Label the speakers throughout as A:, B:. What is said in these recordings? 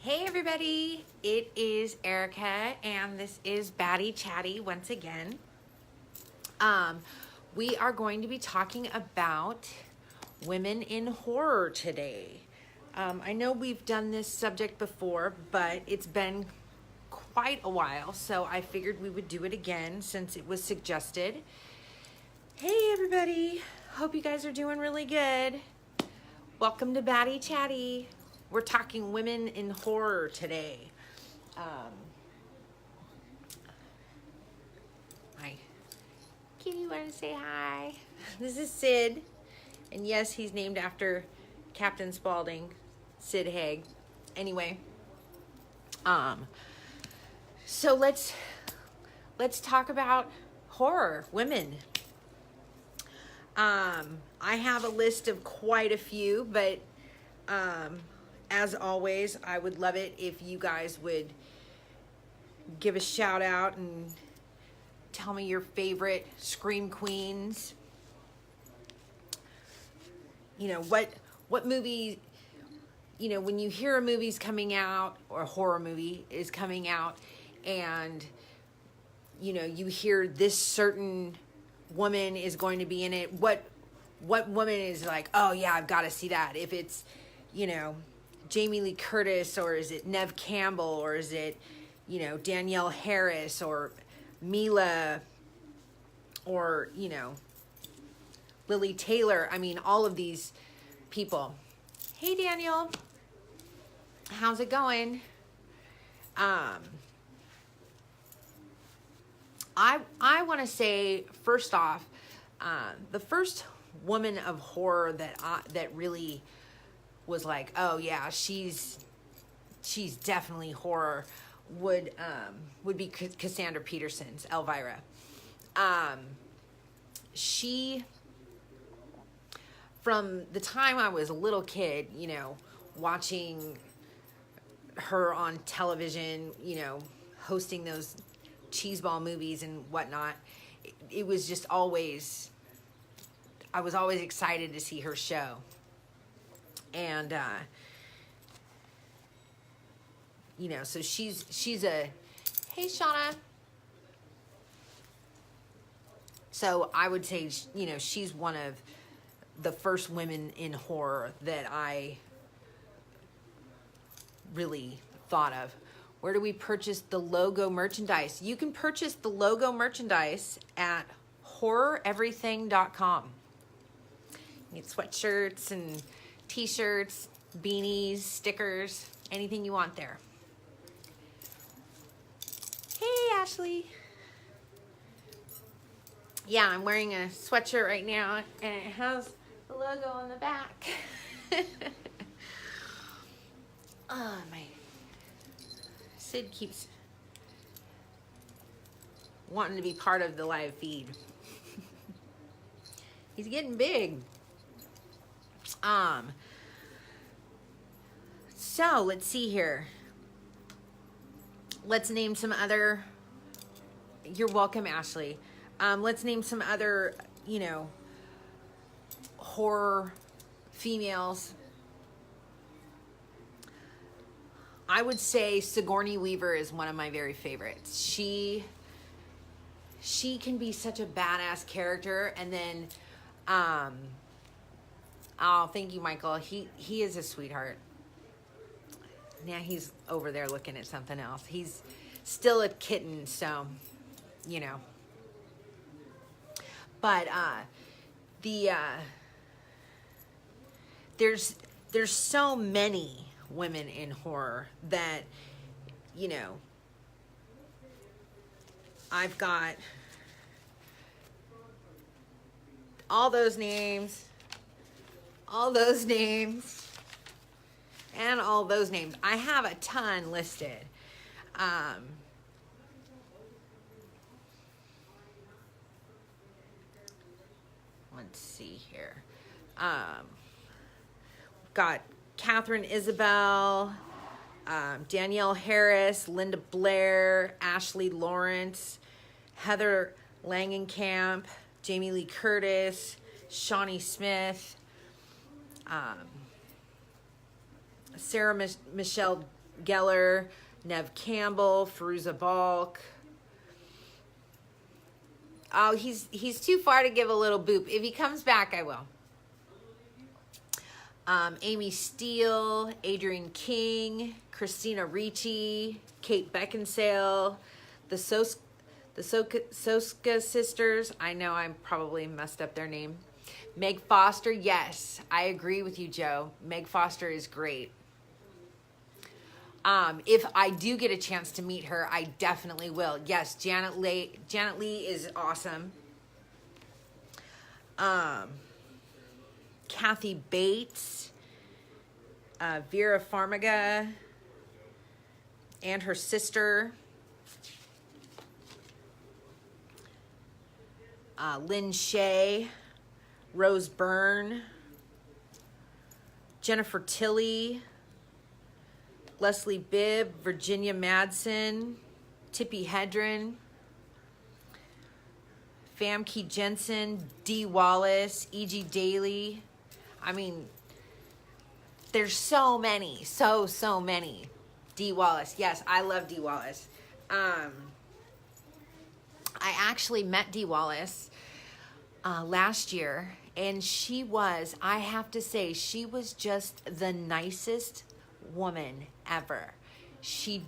A: Hey everybody, it is Erica and this is Batty Chatty once again. We are going to be talking about women in horror today. I know we've done this subject before, but it's been quite a while, so I figured we would do it again since it was suggested. Hey everybody, hope you guys are doing really good. Welcome to Batty Chatty. We're talking women in horror today. Hi. Kitty, want to say hi? This is Sid. And yes, he's named after Captain Spaulding, Sid Haig. Anyway, so let's talk about horror, women. I have a list of quite a few, but as always, I would love it if you guys would give a shout out and tell me your favorite scream queens. You know, what movie, you know, when you hear a movie's coming out or a horror movie is coming out and, you know, you hear this certain woman is going to be in it, what woman is like, oh yeah, I've got to see that. If it's, you know, Jamie Lee Curtis, or is it Neve Campbell, or is it, you know, Danielle Harris, or Mila, or, you know, Lily Taylor. I mean, all of these people. Hey, Daniel. How's it going? I want to say, first off, the first woman of horror that really was like, oh yeah, she's definitely horror, would be Cassandra Peterson's Elvira. She, from the time I was a little kid, you know, watching her on television, you know, hosting those cheeseball movies and whatnot, it was just always, I was always excited to see her show. And, you know, so she's a, hey, Shauna. So I would say, you know, she's one of the first women in horror that I really thought of. Where do we purchase the logo merchandise? You can purchase the logo merchandise at horroreverything.com. You get sweatshirts and t-shirts, beanies, stickers, anything you want there. Hey, Ashley. Yeah, I'm wearing a sweatshirt right now, and it has the logo on the back. Oh, my Sid keeps wanting to be part of the live feed. He's getting big. So let's see here. Let's name some other, you're welcome, Ashley. Let's name some other, you know, horror females. I would say Sigourney Weaver is one of my very favorites. She can be such a badass character, and then, oh, thank you, Michael. He is a sweetheart. Now he's over there looking at something else. He's still a kitten, so, you know. But there's so many women in horror that, you know, I've got all those names, and all those names. I have a ton listed. Let's see here. Got Catherine Isabel, Danielle Harris, Linda Blair, Ashley Lawrence, Heather Langenkamp, Jamie Lee Curtis, Shawnee Smith, Sarah Michelle Geller, Nev Campbell, Fairuza Balk. Oh, he's too far to give a little boop. If he comes back, I will. Amy Steele, Adrienne King, Christina Ricci, Kate Beckinsale, the Soska sisters. I know I probably messed up their name. Meg Foster, yes, I agree with you, Joe. Meg Foster is great. If I do get a chance to meet her, I definitely will. Yes, Janet Leigh is awesome. Kathy Bates, Vera Farmiga, and her sister, Lynn Shay, Rose Byrne, Jennifer Tilly, Leslie Bibb, Virginia Madsen, Tippi Hedren, Famke Jensen, Dee Wallace, E.G. Daly. I mean, there's so many, so many. Dee Wallace, yes, I love Dee Wallace. I actually met Dee Wallace last year, and she was, I have to say, she was just the nicest woman ever. She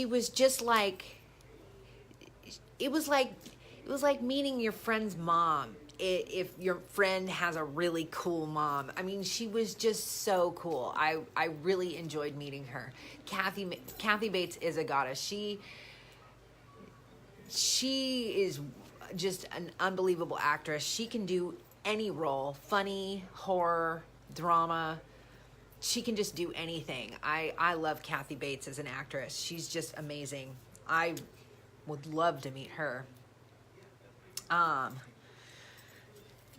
A: was just like, it was like meeting your friend's mom. If your friend has a really cool mom. I mean, she was just so cool. I really enjoyed meeting her. Kathy Bates is a goddess. She is just an unbelievable actress. She can do any role, funny, horror, drama. She can just do anything. I love Kathy Bates as an actress. She's just amazing. I would love to meet her.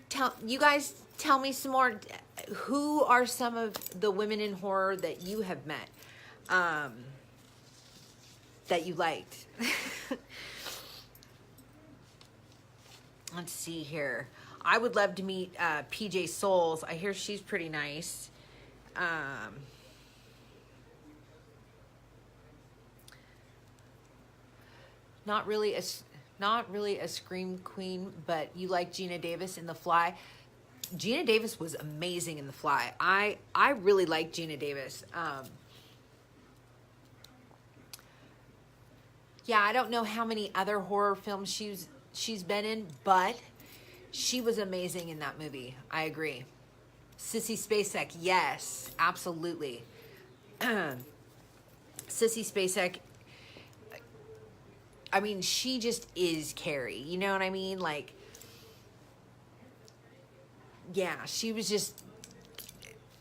A: Tell me some more. Who are some of the women in horror that you have met, that you liked? Let's see here. I would love to meet PJ Souls. I hear she's pretty nice. Not really a scream queen, but you like Gina Davis in The Fly. Gina Davis was amazing in The Fly. I really like Gina Davis. Yeah, I don't know how many other horror films she's been in, but she was amazing in that movie. I agree. Sissy Spacek, yes, absolutely. Sissy Spacek, I mean, she just is Carrie. You know what I mean? Like, yeah, she was just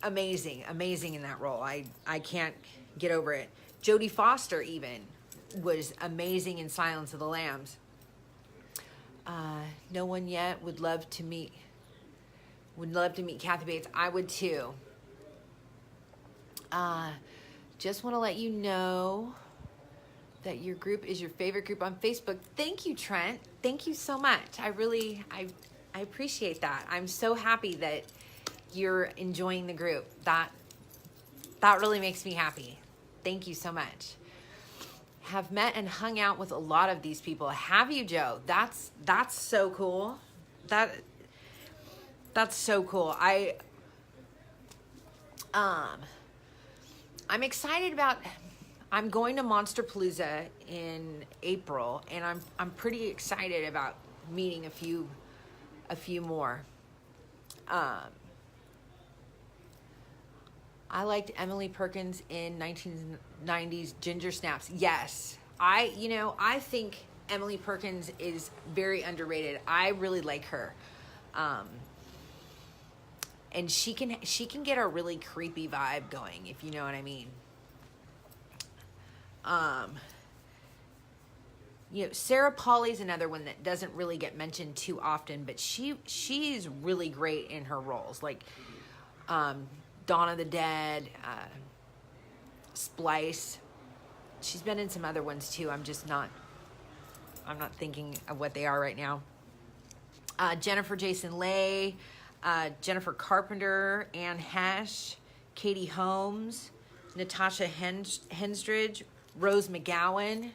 A: amazing in that role. I can't get over it. Jodie Foster even was amazing in Silence of the Lambs. No one yet. Would love to meet Kathy Bates. I would too. Just want to let you know that your group is your favorite group on Facebook. Thank you, Trent. Thank you so much. I appreciate that. I'm so happy that you're enjoying the group. That really makes me happy. Thank you so much. Have met and hung out with a lot of these people. Have you, Joe? That's so cool. That's so cool. I'm excited about. I'm going to Monsterpalooza in April, and I'm pretty excited about meeting a few more. I liked Emily Perkins in 1990s Ginger Snaps. Yes. I think Emily Perkins is very underrated. I really like her. And she can get a really creepy vibe going, if you know what I mean. Sarah Pauli's another one that doesn't really get mentioned too often, but she's really great in her roles, like Dawn of the Dead, Splice. She's been in some other ones too. I'm not thinking of what they are right now. Jennifer Jason Leigh, Jennifer Carpenter, Anne Hesh, Katie Holmes, Natasha Henstridge, Rose McGowan,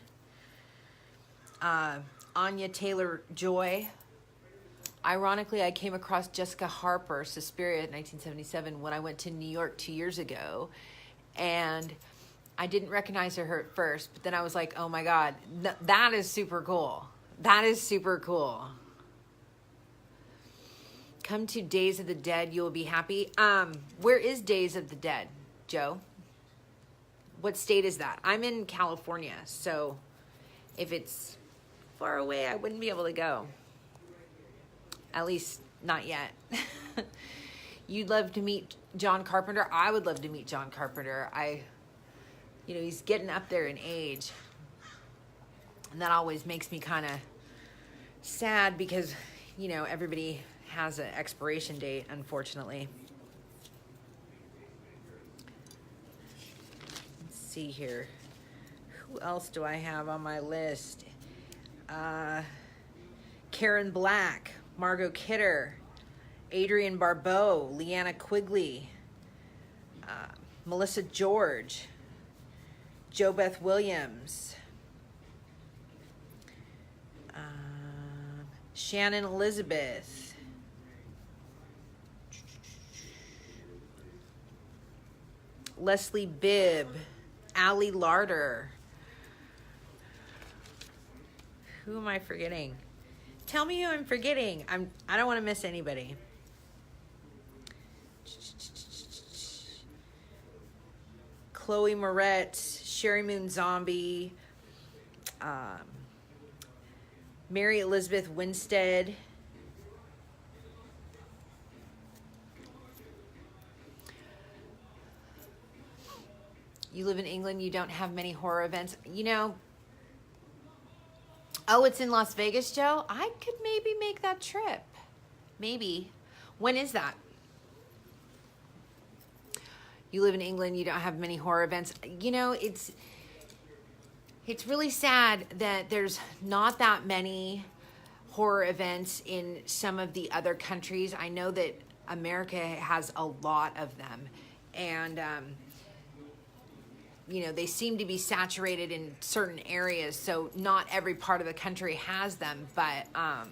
A: Anya Taylor-Joy. Ironically, I came across Jessica Harper, Suspiria, in 1977 when I went to New York 2 years ago. And I didn't recognize her at first, but then I was like, oh my God, that is super cool. That is super cool. Come to Days of the Dead, you will be happy. Where is Days of the Dead, Joe? What state is that? I'm in California, so if it's far away, I wouldn't be able to go. At least not yet. You'd love to meet John Carpenter? I would love to meet John Carpenter. He's getting up there in age. And that always makes me kind of sad because, everybody has an expiration date, unfortunately. Let's see here. Who else do I have on my list? Karen Black, Margot Kidder, Adrienne Barbeau, Leanna Quigley, Melissa George, Jo Beth Williams, Shannon Elizabeth, Leslie Bibb, Allie Larder. Who am I forgetting? Tell me who I'm forgetting. I don't want to miss anybody. Chloe Moretz, Sherry Moon Zombie, Mary Elizabeth Winstead, you live in England, you don't have many horror events. Oh, it's in Las Vegas, Joe? I could maybe make that trip. Maybe. When is that? You live in England, you don't have many horror events. It's really sad that there's not that many horror events in some of the other countries. I know that America has a lot of them. And, they seem to be saturated in certain areas, so not every part of the country has them. But, I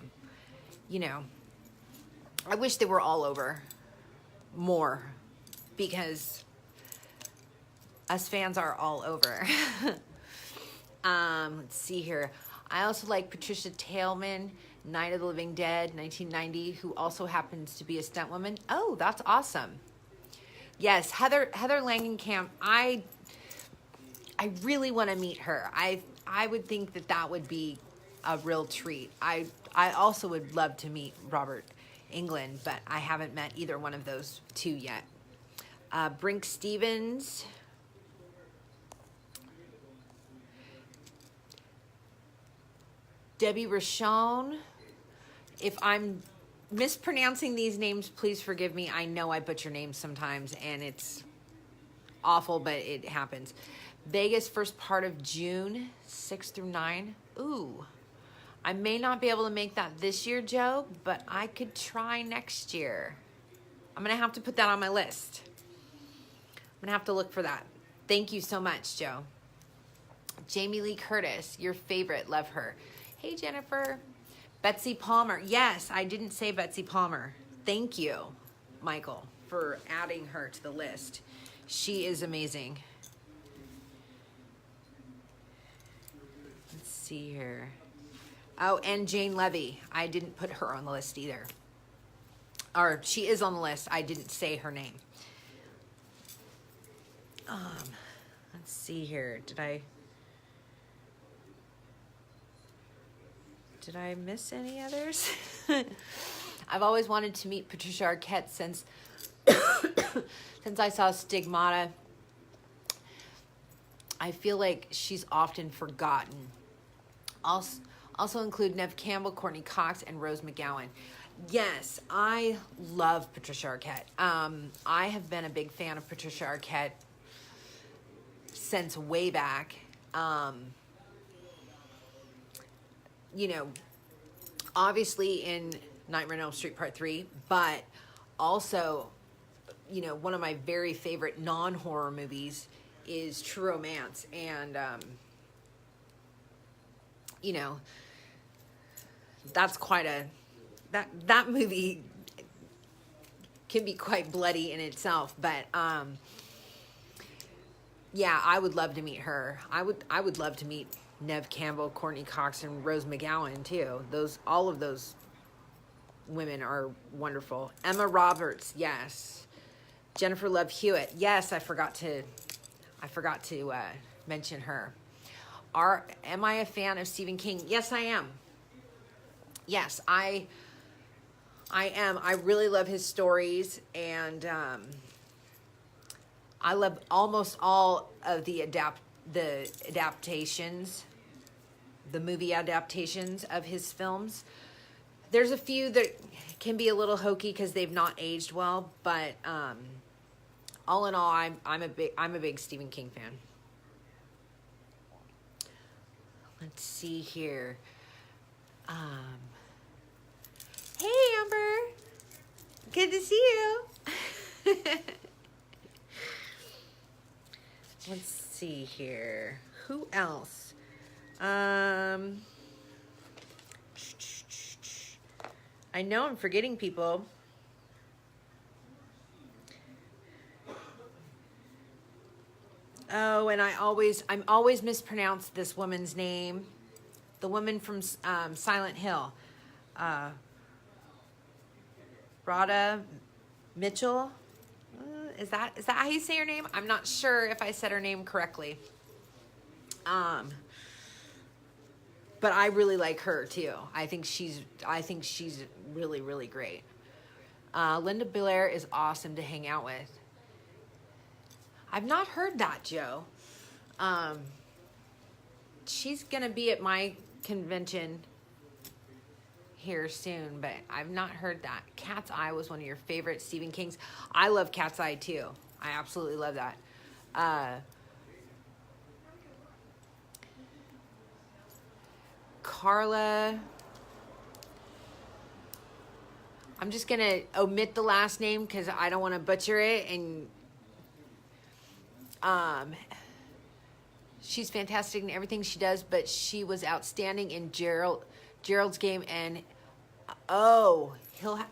A: wish they were all over more because us fans are all over. Let's see here. I also like Patricia Taleman, Night of the Living Dead, 1990, who also happens to be a stunt woman. Oh, that's awesome. Yes, Heather Langenkamp. I really want to meet her. I would think that would be a real treat. I also would love to meet Robert Englund, but I haven't met either one of those two yet. Brink Stevens. Debbie Rochon. If I'm mispronouncing these names, please forgive me. I know I butcher names sometimes, and it's awful, but it happens. Vegas, first part of June, 6 through 9. Ooh, I may not be able to make that this year, Joe, but I could try next year. I'm going to have to put that on my list. I'm going to have to look for that. Thank you so much, Joe. Jamie Lee Curtis, your favorite, love her. Hey, Jennifer. Betsy Palmer. Yes, I didn't say Betsy Palmer. Thank you, Michael, for adding her to the list. She is amazing. Let's see here. Oh, and Jane Levy. I didn't put her on the list either. Or she is on the list. I didn't say her name. Let's see here. Did I miss any others? I've always wanted to meet Patricia Arquette since I saw Stigmata. I feel like she's often forgotten. Also include Neve Campbell, Courtney Cox, and Rose McGowan. Yes, I love Patricia Arquette. I have been a big fan of Patricia Arquette since way back. Obviously in Nightmare on Elm Street Part 3, but also you know, one of my very favorite non-horror movies is True Romance. And, you know, that's quite a, that movie can be quite bloody in itself, but, yeah, I would love to meet her. I would love to meet Neve Campbell, Courtney Cox, and Rose McGowan too. All of those women are wonderful. Emma Roberts, yes. Jennifer Love Hewitt, yes. I forgot to mention her. Am I a fan of Stephen King? Yes, I am. Yes, I am. I really love his stories, and I love almost all of the adaptations, the movie adaptations of his films. There's a few that can be a little hokey because they've not aged well, but all in all, I'm a big Stephen King fan. Let's see here. Hey, Amber. Good to see you. Let's see here. Who else? I know I'm forgetting people. Oh, and I'm always mispronounce this woman's name. The woman from Silent Hill. Rhoda Mitchell. Is that how you say her name? I'm not sure if I said her name correctly. But I really like her too. I think she's really, really great. Linda Blair is awesome to hang out with. I've not heard that, Joe. She's gonna be at my convention here soon, but I've not heard that. Cat's Eye was one of your favorite Stephen King's. I love Cat's Eye too. I absolutely love that. Carla. I'm just going to omit the last name because I don't want to butcher it. And she's fantastic in everything she does, but she was outstanding in Gerald's Game. And,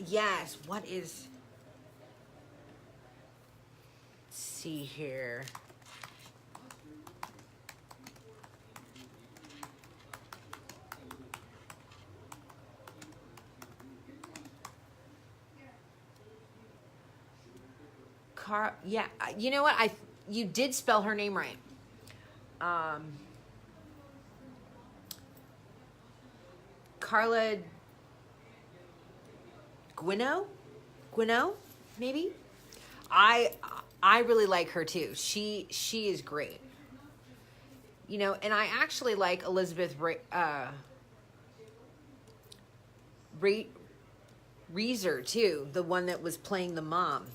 A: yes, what is... Let's see here. Yeah, you know what? You did spell her name right. Carla Gwynno, maybe. I really like her too. She is great. You know, and I actually like Elizabeth Reeser too, the one that was playing the mom.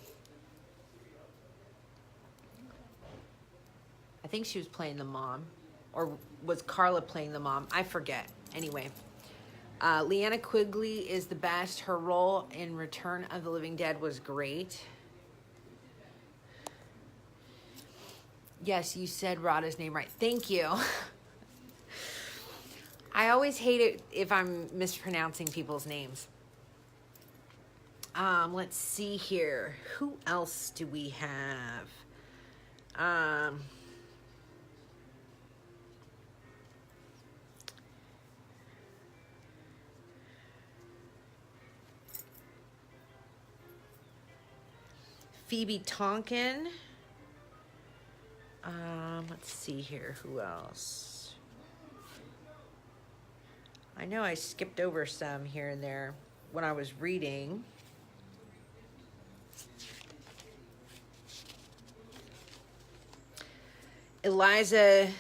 A: I think she was playing the mom, or was Carla playing the mom? I forget. Anyway, Leanna Quigley is the best. Her role in Return of the Living Dead was great. Yes, you said Rhoda's name right. Thank you. I always hate it if I'm mispronouncing people's names. Let's see here. Who else do we have? Phoebe Tonkin. Let's see here. Who else? I know I skipped over some here and there when I was reading. Eliza,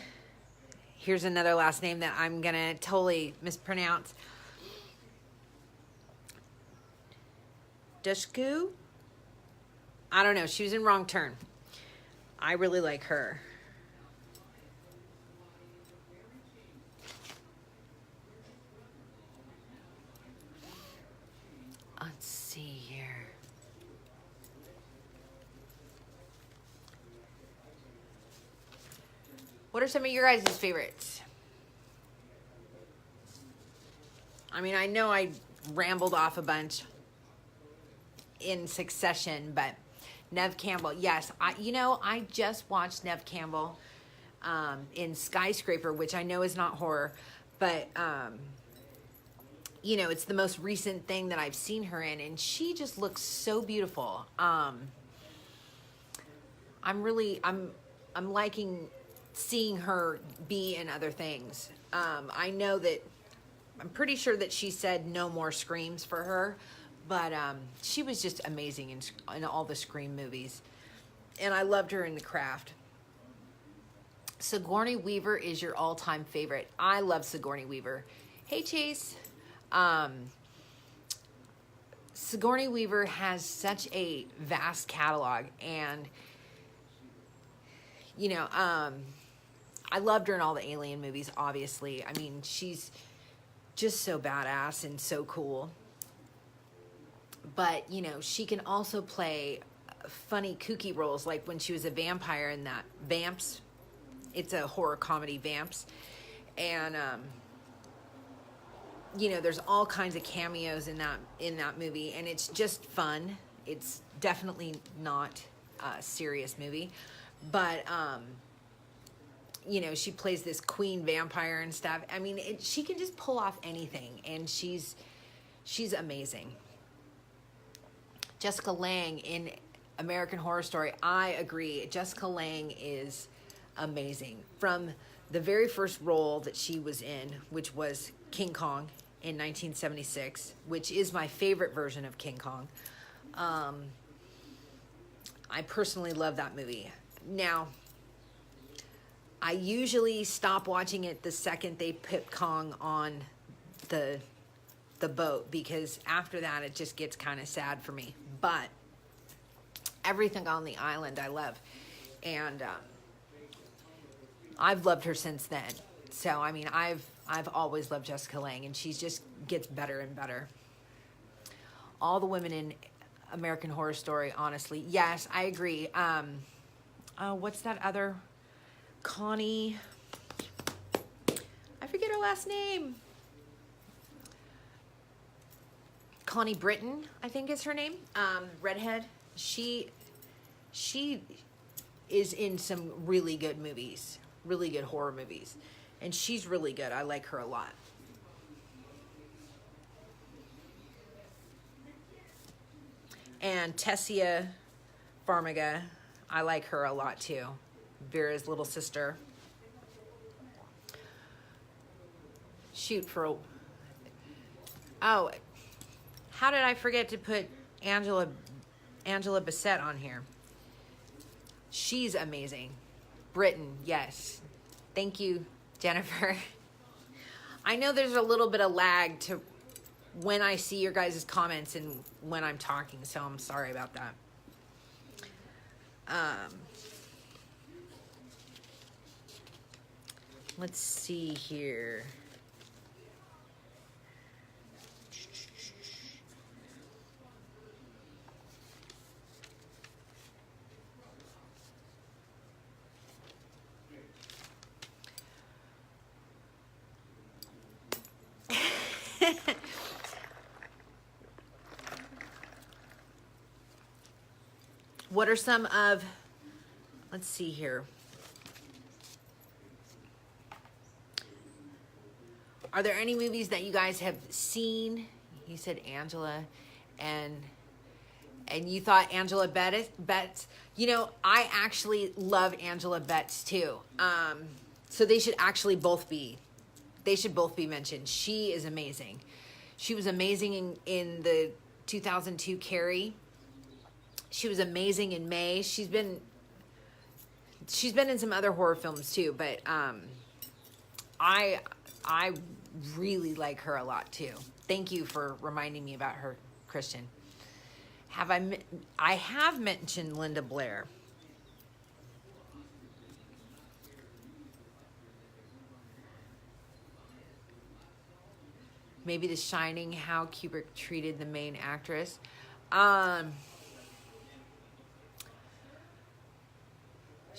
A: here's another last name that I'm going to totally mispronounce. Dushku? I don't know. She was in Wrong Turn. I really like her. Let's see here. What are some of your guys' favorites? I mean, I know I rambled off a bunch in succession, but Neve Campbell, yes. I just watched Neve Campbell in Skyscraper, which I know is not horror, but, it's the most recent thing that I've seen her in, and she just looks so beautiful. I'm liking seeing her be in other things. I know that, I'm pretty sure that she said no more Screams for her, but she was just amazing in all the Scream movies. And I loved her in The Craft. Sigourney Weaver is your all-time favorite. I love Sigourney Weaver. Hey, Chase. Sigourney Weaver has such a vast catalog, and I loved her in all the Alien movies, obviously. I mean, she's just so badass and so cool. But, she can also play funny, kooky roles, like when she was a vampire in that Vamps. It's a horror comedy, Vamps. And, there's all kinds of cameos in that movie, and it's just fun. It's definitely not a serious movie. But, she plays this queen vampire and stuff. I mean, she can just pull off anything, and she's amazing. Jessica Lange in American Horror Story, I agree. Jessica Lange is amazing. From the very first role that she was in, which was King Kong in 1976, which is my favorite version of King Kong. I personally love that movie. Now, I usually stop watching it the second they put Kong on the boat, because after that it just gets kind of sad for me. But everything on the island I love, and I've loved her since then. So I mean, I've always loved Jessica Lange, and she just gets better and better. All the women in American Horror Story, honestly, yes, I agree. What's that other? Connie, I forget her last name. Connie Britton, I think is her name. Redhead. She is in some really good movies, really good horror movies, and she's really good. I like her a lot. And Tessia Farmiga, I like her a lot too. Vera's little sister. Shoot for a... Oh, how did I forget to put Angela Bassett on here? She's amazing. Britain, yes. Thank you, Jennifer. I know there's a little bit of lag to when I see your guys' comments and when I'm talking, so I'm sorry about that. Let's see here. What are some of, let's see here. Are there any movies that you guys have seen? You said Angela, and you thought Angela Betts. You know, I actually love Angela Betts too. So they should actually both be mentioned. She is amazing. She was amazing in the 2002 Carrie. She was amazing in May. She's been in some other horror films too, but I really like her a lot too. Thank you for reminding me about her, Christian. I have mentioned Linda Blair. Maybe The Shining, how Kubrick treated the main actress.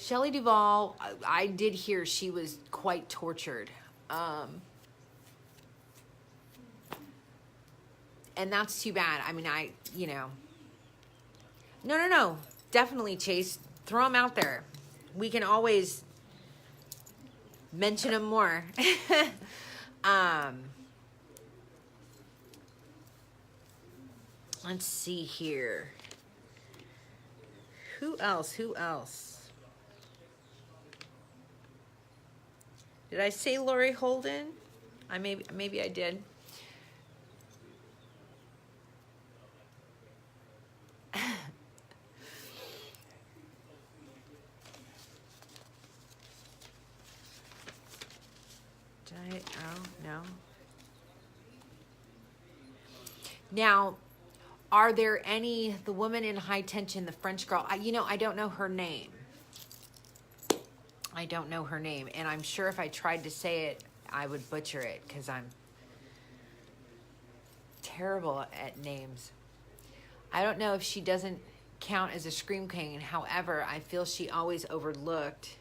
A: Shelley Duvall, I did hear she was quite tortured. And that's too bad. I mean, no. Definitely, Chase. Throw them out there. We can always mention them more. Let's see here. Who else? Did I say Laurie Holden? Maybe I did. Oh, no. Now, are there any, the woman in High Tension, the French girl, I don't know her name. And I'm sure if I tried to say it, I would butcher it because I'm terrible at names. I don't know if she doesn't count as a Scream Queen. However, I feel she always overlooked.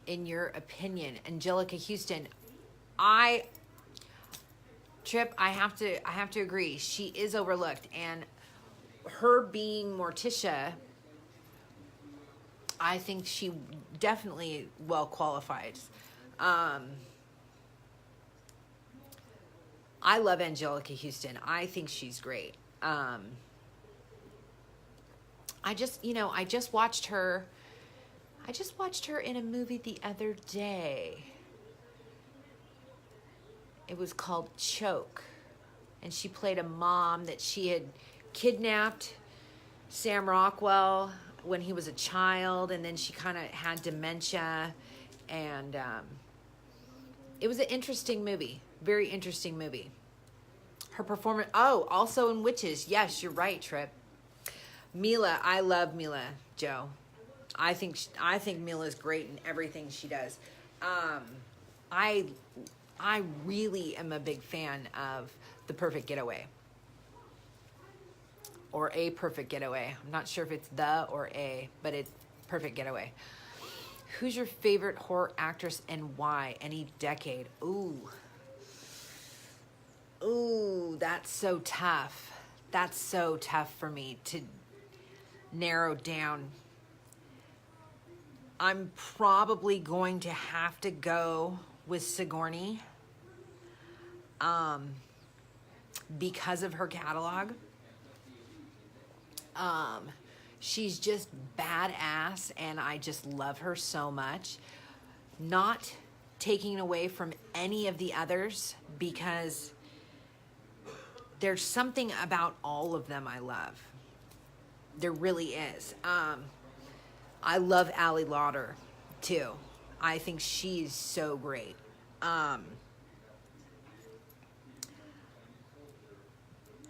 A: In your opinion, Angelica Houston, Trip, I have to agree. She is overlooked, and her being Morticia, I think she definitely well qualifies. I love Angelica Houston. I think she's great. I just watched her in a movie the other day. It was called Choke. And she played a mom that she had kidnapped Sam Rockwell when he was a child, and then she kind of had dementia. And it was an interesting movie. Very interesting movie. Her performance, also in Witches. Yes, you're right, Trip. Mila, I love Mila, Joe. I think Mila's great in everything she does. I really am a big fan of The Perfect Getaway. Or A Perfect Getaway. I'm not sure if it's the or a, but it's Perfect Getaway. Who's your favorite horror actress and why? Any decade? Ooh, that's so tough. That's so tough for me to narrow down. I'm probably going to have to go with Sigourney because of her catalog. She's just badass, and I just love her so much. Not taking away from any of the others, because there's something about all of them I love. There really is. I love Ally Lauder, too. I think she's so great.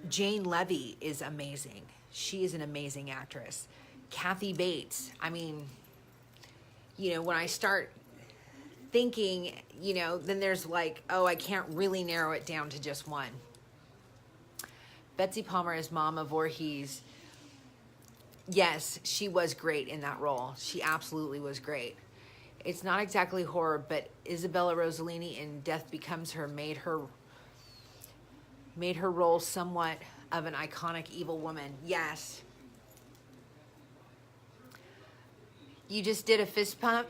A: Jane Levy is amazing. She is an amazing actress. Kathy Bates. I mean, when I start thinking, then there's like, I can't really narrow it down to just one. Betsy Palmer as Mama Voorhees. Yes, she was great in that role. She absolutely was great. It's not exactly horror, but Isabella Rossellini in Death Becomes Her made her role somewhat of an iconic evil woman. Yes. You just did a fist pump?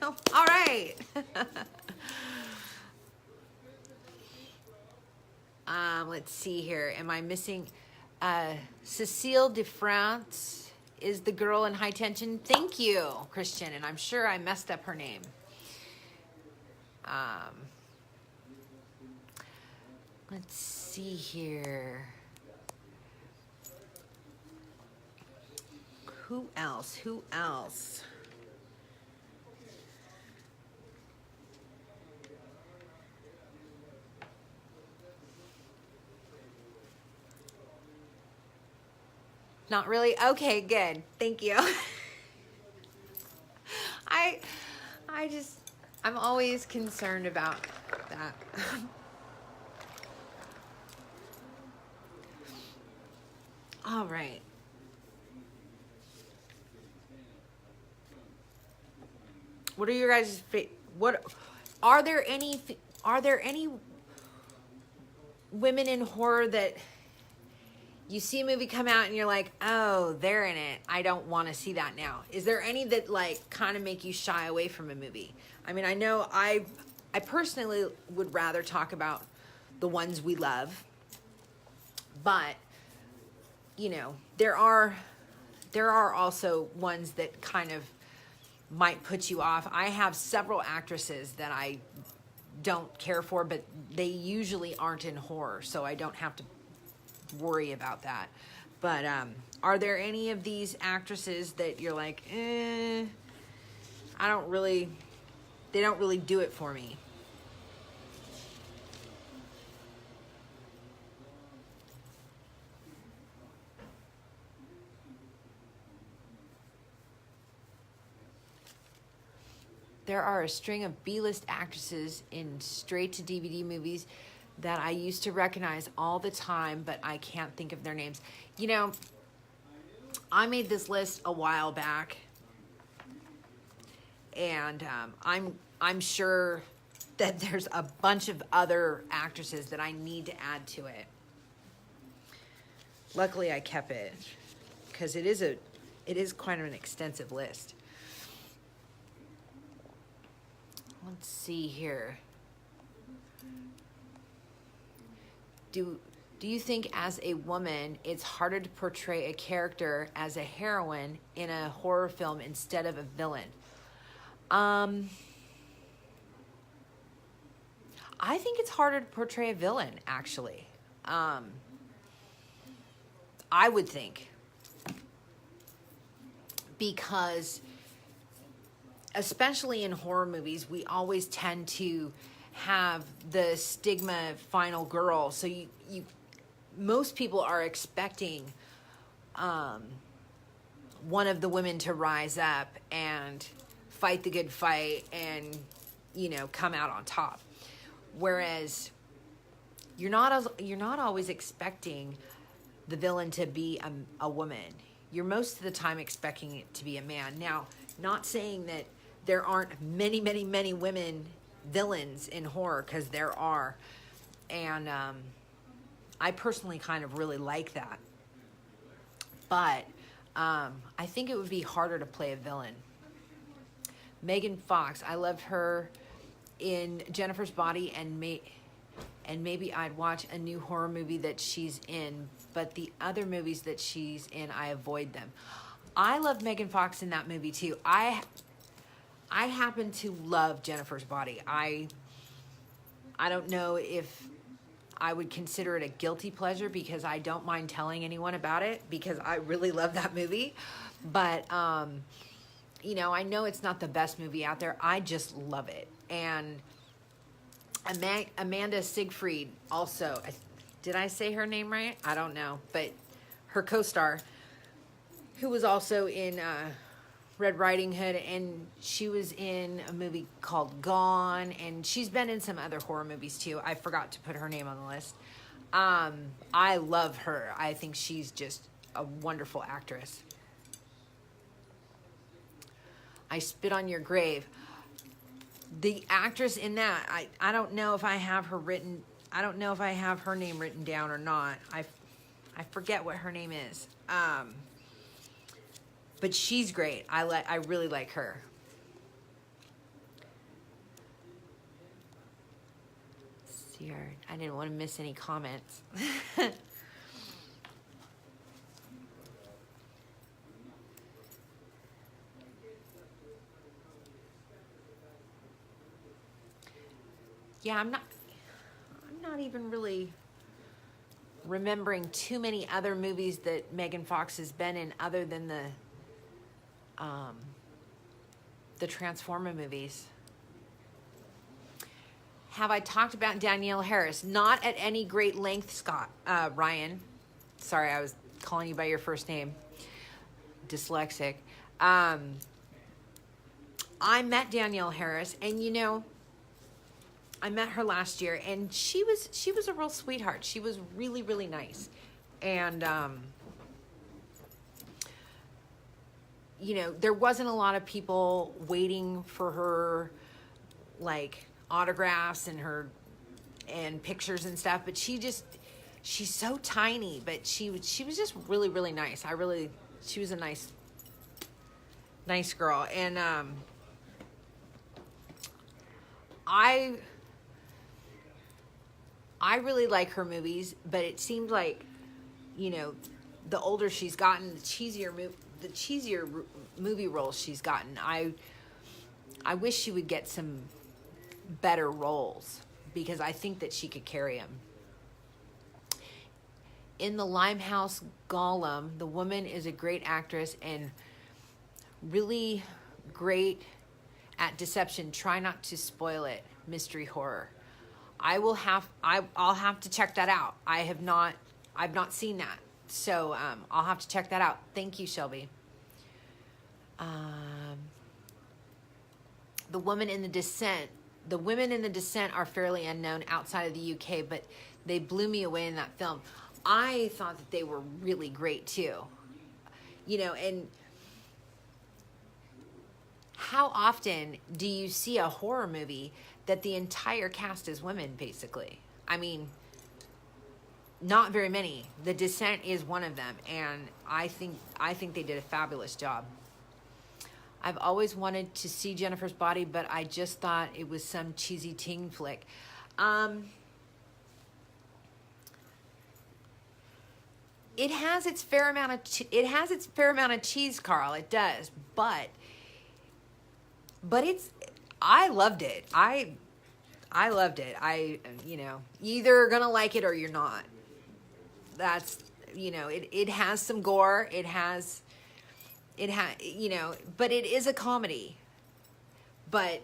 A: All right. Let's see here. Am I missing? Cecile de France is the girl in High Tension. Thank you, Christian. And I'm sure I messed up her name. Let's see here. Who else? Not really? Okay, good. Thank you. I'm always concerned about that. All right. What are your guys' what are there any women in horror that you see a movie come out and you're like, oh, they're in it, I don't want to see that now? Is there any that like kind of make you shy away from a movie? I mean, I know I personally would rather talk about the ones we love, but you know, there are also ones that kind of might put you off. I have several actresses that I don't care for, but they usually aren't in horror, so I don't have to worry about that. But are there any of these actresses that you're like, they don't really do it for me? There are a string of B-list actresses in straight-to-DVD movies that I used to recognize all the time, but I can't think of their names. You know, I made this list a while back, and I'm sure that there's a bunch of other actresses that I need to add to it. Luckily, I kept it because it is quite an extensive list. Let's see here. Do you think as a woman it's harder to portray a character as a heroine in a horror film instead of a villain? I think it's harder to portray a villain, actually. I would think. Because especially in horror movies, we always tend to have the stigma final girl. So most people are expecting one of the women to rise up and fight the good fight and, you know, come out on top. Whereas you're not always expecting the villain to be a woman. You're most of the time expecting it to be a man. Now, not saying that there aren't many, many, many women villains in horror, because there are. And I personally kind of really like that. But I think it would be harder to play a villain. Megan Fox, I loved her in Jennifer's Body, and maybe I'd watch a new horror movie that she's in, but the other movies that she's in, I avoid them. I love Megan Fox in that movie too. I happen to love Jennifer's Body. I don't know if I would consider it a guilty pleasure, because I don't mind telling anyone about it, because I really love that movie. But, you know, I know it's not the best movie out there. I just love it. And Amanda Seyfried also, did I say her name right? I don't know. But her co-star, who was also in Red Riding Hood, and she was in a movie called Gone, and she's been in some other horror movies too. I forgot to put her name on the list. I love her. I think she's just a wonderful actress. I Spit on Your Grave. The actress in that, I don't know if I have her written, I don't know if I have her name written down or not. I forget what her name is. But she's great. I really like her. See her. I didn't want to miss any comments. Yeah, I'm not even really remembering too many other movies that Megan Fox has been in, other than the Transformer movies. Have I talked about Danielle Harris? Not at any great length, Scott. Ryan. Sorry, I was calling you by your first name. Dyslexic. I met Danielle Harris, and you know, I met her last year, and she was a real sweetheart. She was really, really nice. And there wasn't a lot of people waiting for her, like, autographs and pictures and stuff, but she's so tiny, but she was just really, really nice. She was a nice girl. And I really like her movies, but it seems like, the older she's gotten, the cheesier movie roles she's gotten. I wish she would get some better roles, because I think that she could carry them. In The Limehouse Golem, the woman is a great actress and really great at deception. Try not to spoil it. Mystery horror. I'll have to check that out. I've not seen that. So I'll have to check that out. Thank you, Shelby. The Woman in the Descent. The women in the Descent are fairly unknown outside of the UK, but they blew me away in that film. I thought that they were really great too. And how often do you see a horror movie that the entire cast is women, basically? I mean, not very many. The Descent is one of them, and I think they did a fabulous job. I've always wanted to see Jennifer's Body, but I just thought it was some cheesy teen flick. It has its fair amount of cheese, Carl. It does, but I loved it. I loved it. You either gonna like it or you're not. That's, it has some gore. It has, but it is a comedy. But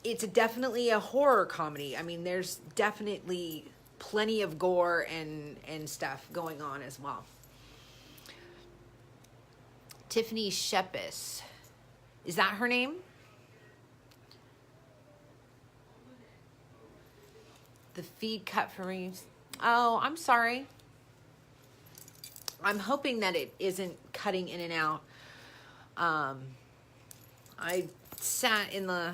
A: it's definitely a horror comedy. I mean, there's definitely plenty of gore and stuff going on as well. Tiffany Shepis. Is that her name? The feed cut for me. Oh, I'm sorry. I'm hoping that it isn't cutting in and out. I sat in the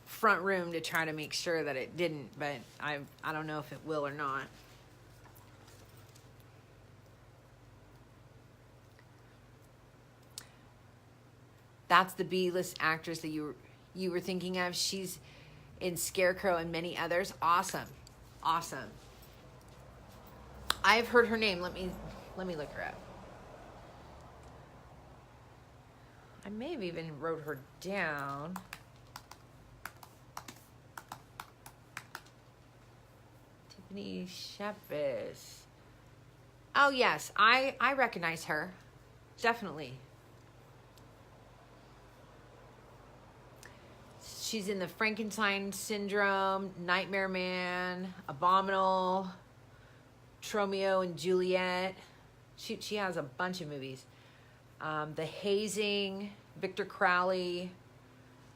A: front room to try to make sure that it didn't, but I don't know if it will or not. That's the B-list actress that you were thinking of. She's in Scarecrow and many others. Awesome. I've heard her name. Let me look her up. I may have even wrote her down. Tiffany Shepis. Oh yes, I recognize her. Definitely. She's in the Frankenstein Syndrome, Nightmare Man, Abominable, Romeo and Juliet. She has a bunch of movies. The Hazing, Victor Crowley,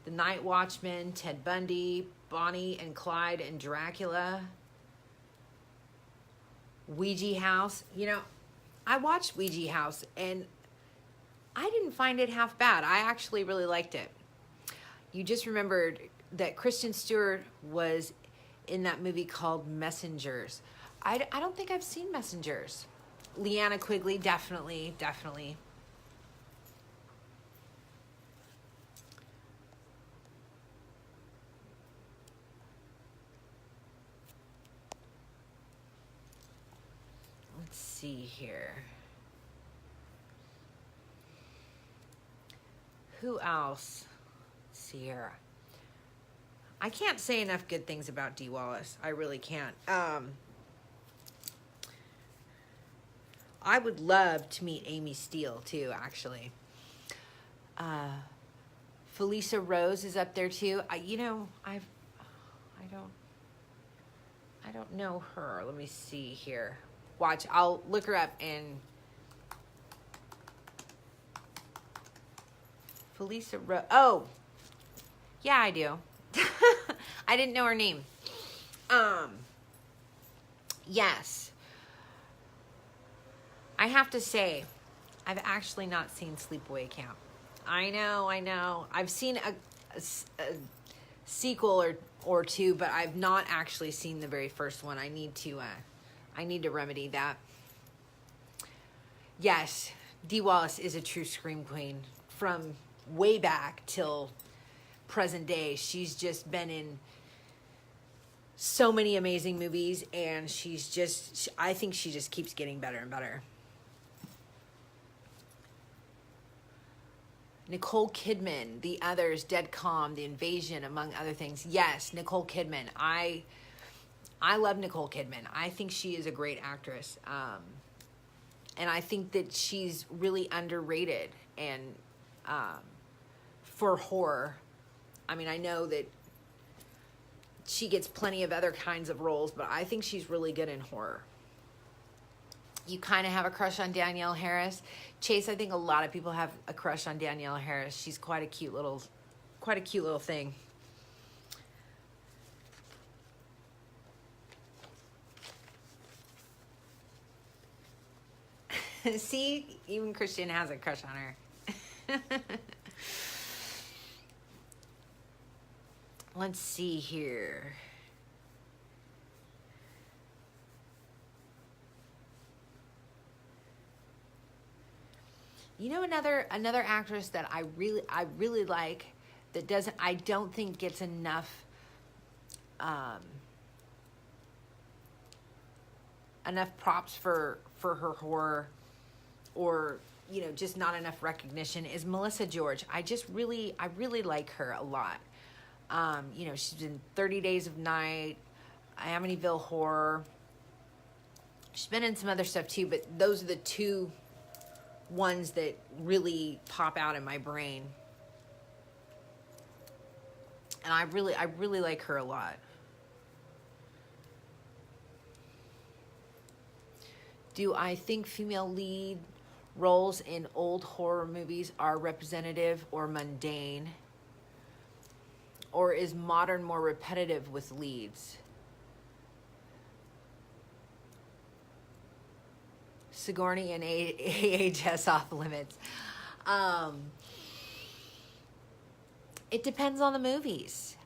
A: The Night Watchman, Ted Bundy, Bonnie and Clyde and Dracula, Ouija House. I watched Ouija House and I didn't find it half bad. I actually really liked it. You just remembered that Kristen Stewart was in that movie called Messengers. I don't think I've seen Messengers. Leanna Quigley, definitely. Let's see here. Who else? Sierra. I can't say enough good things about Dee Wallace. I really can't. I would love to meet Amy Steele too, actually. Felissa Rose is up there too. I don't know her. Let me see here. Watch, I'll look her up and Felissa Rose. Oh, yeah, I do. I didn't know her name. Yes. I have to say, I've actually not seen Sleepaway Camp. I know. I've seen a sequel or two, but I've not actually seen the very first one. I need to remedy that. Yes, Dee Wallace is a true scream queen from way back till present day. She's just been in so many amazing movies, and I think she just keeps getting better and better. Nicole Kidman, The Others, Dead Calm, The Invasion, among other things. Yes, Nicole Kidman. I love Nicole Kidman. I think she is a great actress. And I think that she's really underrated and for horror. I mean, I know that she gets plenty of other kinds of roles, but I think she's really good in horror. You kind of have a crush on Danielle Harris. Chase, I think a lot of people have a crush on Danielle Harris. She's quite a cute little thing. See, even Christian has a crush on her. Let's see here. You know, another actress that I really like that I don't think gets enough props for her horror, or just not enough recognition, is Melissa George. I really like her a lot. She's in 30 Days of Night, Amityville Horror. She's been in some other stuff too, but those are the two ones that really pop out in my brain. And I really like her a lot. Do I think female lead roles in old horror movies are representative or mundane? Or is modern more repetitive with leads? Sigourney and AHS Off Limits. It depends on the movies.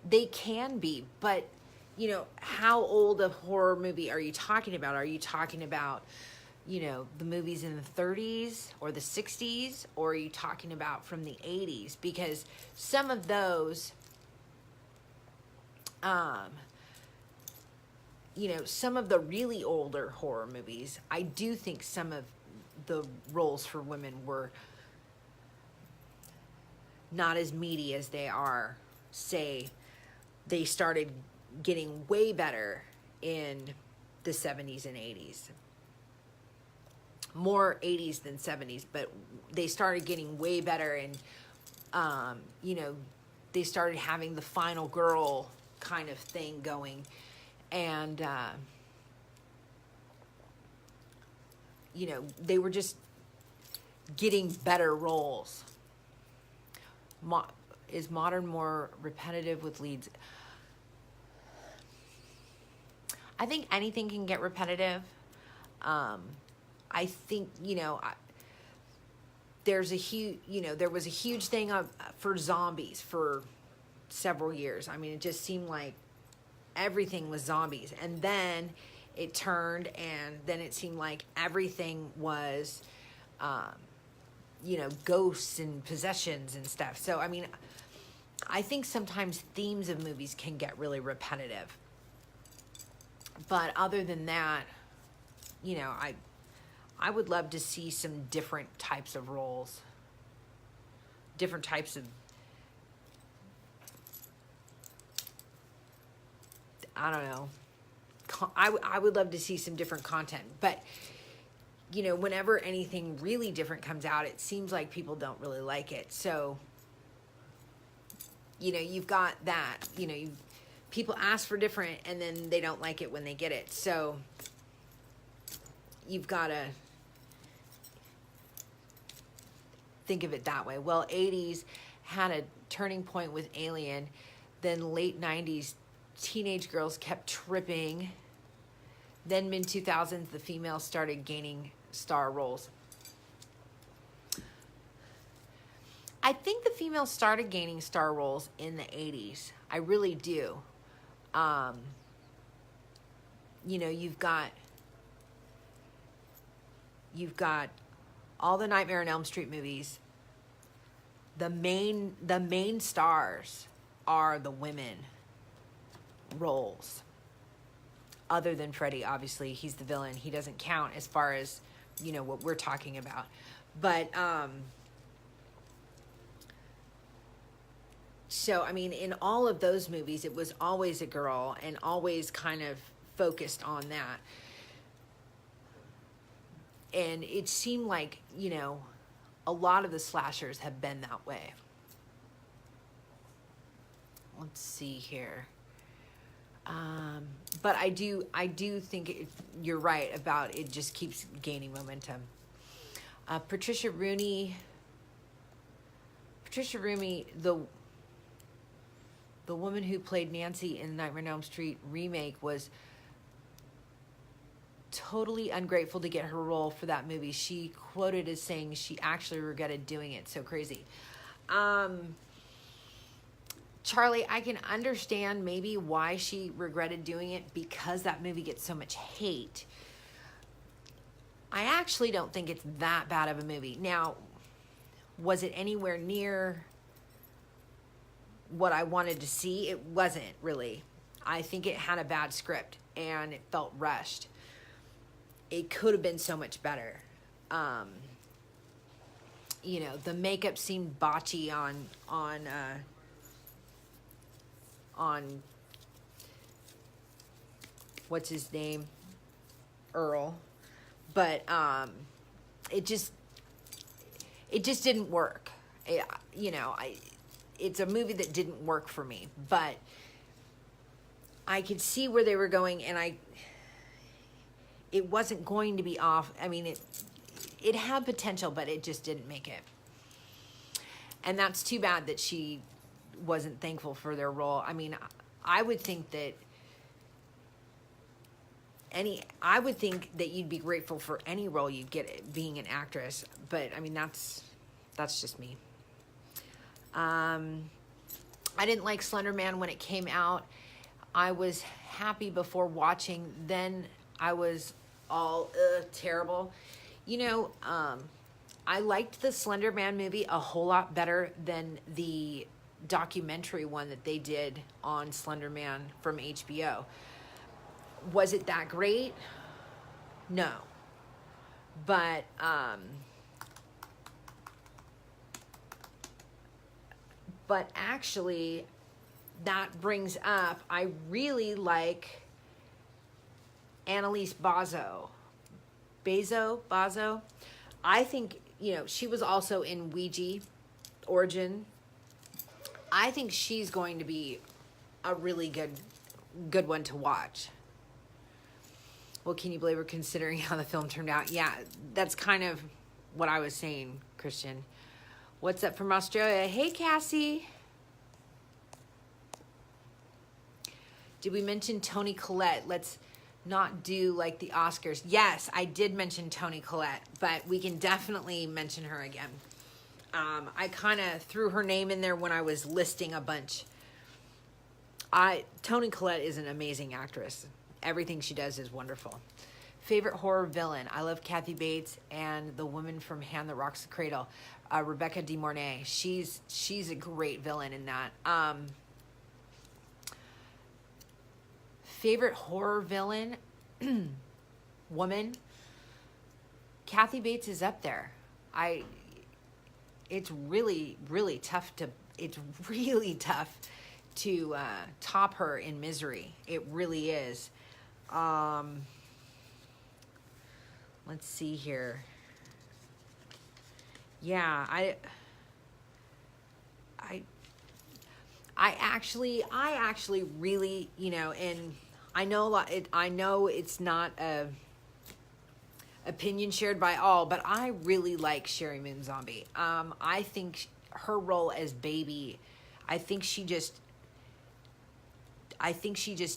A: They can be, but how old a horror movie are you talking about? Are you talking about, the movies in the 30s or the 60s, or are you talking about from the 80s? Because some of those, some of the really older horror movies, I do think some of the roles for women were not as meaty as they are. Say, they started getting way better in the 70s and 80s. More 80s than 70s, but they started getting way better, and, they started having the final girl kind of thing going. And, they were just getting better roles. Is modern more repetitive with leads? I think anything can get repetitive. I think, there was a huge thing for zombies for several years. I mean, it just seemed like everything was zombies, and then it turned, and then it seemed like everything was, ghosts and possessions and stuff. So, I mean, I think sometimes themes of movies can get really repetitive. But other than that, I would love to see some different types of roles, different types of, I don't know. I would love to see some different content. But, whenever anything really different comes out, it seems like people don't really like it. So, you've got that. People ask for different, and then they don't like it when they get it. So, you've got to think of it that way. Well, 80s had a turning point with Alien. Then late 90s, teenage girls kept tripping. Then mid-2000s, the females started gaining star roles. I think the females started gaining star roles in the 80s. I really do. You know, you've got all the Nightmare on Elm Street movies. The main stars are the women roles. Other than Freddy, obviously, he's the villain. He doesn't count as far as, you know, what we're talking about. But so, I mean, in all of those movies, it was always a girl and always kind of focused on that. And it seemed like, you know, a lot of the slashers have been that way. Let's see here. But I do think you're right about it just keeps gaining momentum. Patricia Rooney, the woman who played Nancy in the Nightmare on Elm Street remake, was totally ungrateful to get her role for that movie. She quoted as saying she actually regretted doing it. So crazy. Charlie, I can understand maybe why she regretted doing it, because that movie gets so much hate. I actually don't think it's that bad of a movie. Now, was it anywhere near what I wanted to see? It wasn't really. I think it had a bad script and it felt rushed. It could have been so much better. You know, the makeup seemed botchy on what's his name? Earl. But it just didn't work. It's a movie that didn't work for me, but I could see where they were going, and it wasn't going to be off. I mean, it had potential, but it just didn't make it. And that's too bad that she wasn't thankful for their role. I mean, I would think that you'd be grateful for any role you'd get being an actress, but I mean, that's just me. I didn't like Slender Man when it came out. I was happy before watching, then I was all terrible. You know, I liked the Slender Man movie a whole lot better than the documentary one that they did on Slender Man from HBO. Was it that great? No. But actually, that brings up, I really like Annalise Bazo. I think, you know, she was also in Ouija Origin. I think she's going to be a really good one to watch. Well, can you believe her considering how the film turned out? Yeah, that's kind of what I was saying, Christian. What's up from Australia? Hey, Cassie. Did we mention Toni Collette? Let's not do like the Oscars. Yes, I did mention Toni Collette, but we can definitely mention her again. I kind of threw her name in there when I was listing a bunch. Toni Collette is an amazing actress. Everything she does is wonderful. Favorite horror villain? I love Kathy Bates and the woman from Hand That Rocks the Cradle, Rebecca De Mornay. She's a great villain in that. Favorite horror villain? Woman? Kathy Bates is up there. It's really, really tough to top her in Misery. It really is. Let's see here. Yeah, I actually really, you know, and I know I know it's not a opinion shared by all, but I really like Sherry Moon Zombie. I think her role as Baby, I think she just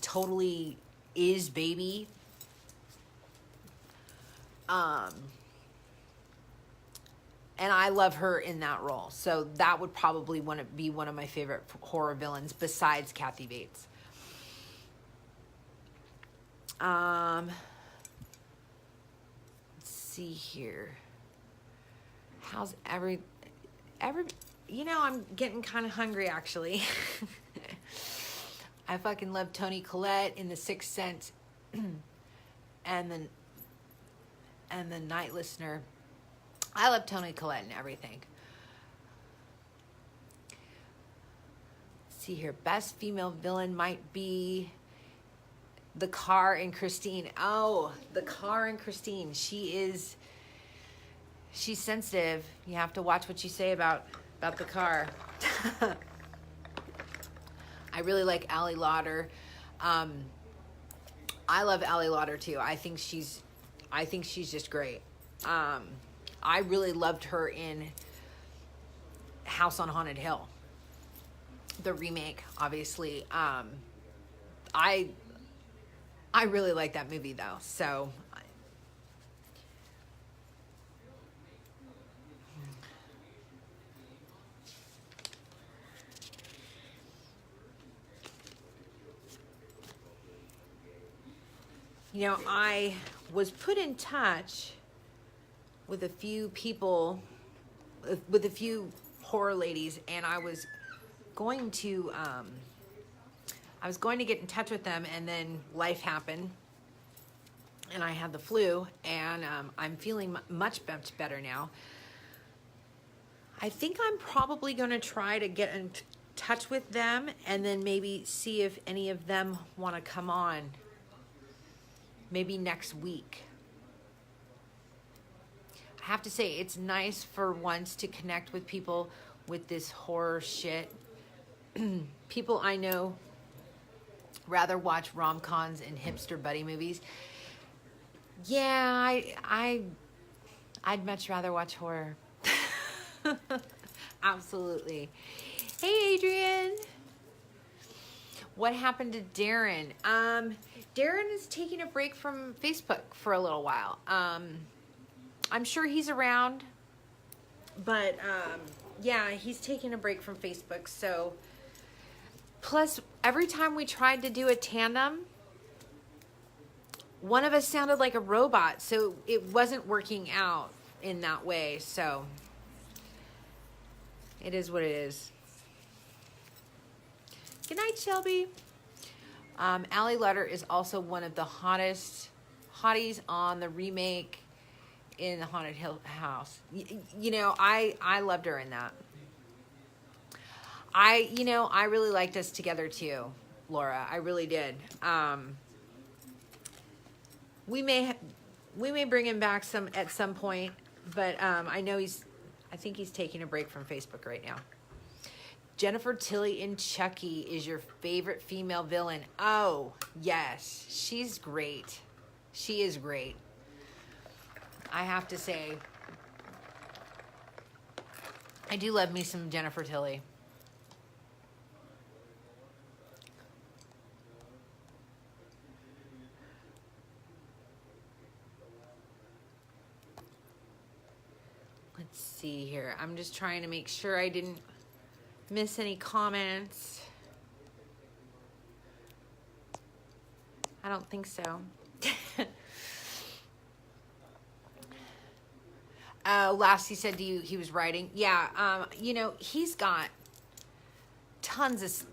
A: totally is Baby. And I love her in that role. So that would probably be one of my favorite horror villains besides Kathy Bates. Let's see here. How's I'm getting kind of hungry actually. I fucking love Toni Collette in The Sixth Sense and the Night Listener. I love Toni Collette and everything. Let's see here. Best female villain might be the car in Christine. Oh, the car in Christine. She's sensitive. You have to watch what you say about the car. I really like Ally Lauder. I love Ally Lauder too. I think she's just great. I really loved her in House on Haunted Hill, the remake, obviously. I really like that movie though. So I was put in touch with a few people, with a few horror ladies, and I was going to get in touch with them, and then life happened, and I had the flu, and I'm feeling much better now. I think I'm probably going to try to get in touch with them, and then maybe see if any of them want to come on. Maybe next week. I have to say, it's nice for once to connect with people with this horror shit. People I know rather watch rom-coms and hipster buddy movies. Yeah, I'd much rather watch horror. Absolutely. Hey, Adrian. What happened to Darren? Darren is taking a break from Facebook for a little while. I'm sure he's around, but yeah, he's taking a break from Facebook. So, plus, every time we tried to do a tandem, one of us sounded like a robot, so it wasn't working out in that way. So, it is what it is. Good night, Shelby. Ally Lauder is also one of the hotties on the remake in the Haunted Hill House. I loved her in that. I really liked us together too, Laura. I really did. We may bring him back at some point, but I think he's taking a break from Facebook right now. Jennifer Tilly in Chucky is your favorite female villain. Oh, yes. She's great. She is great. I have to say, I do love me some Jennifer Tilly. Let's see here. I'm just trying to make sure I didn't miss any comments. I don't think so. Last he said to you he was writing. Yeah, he's got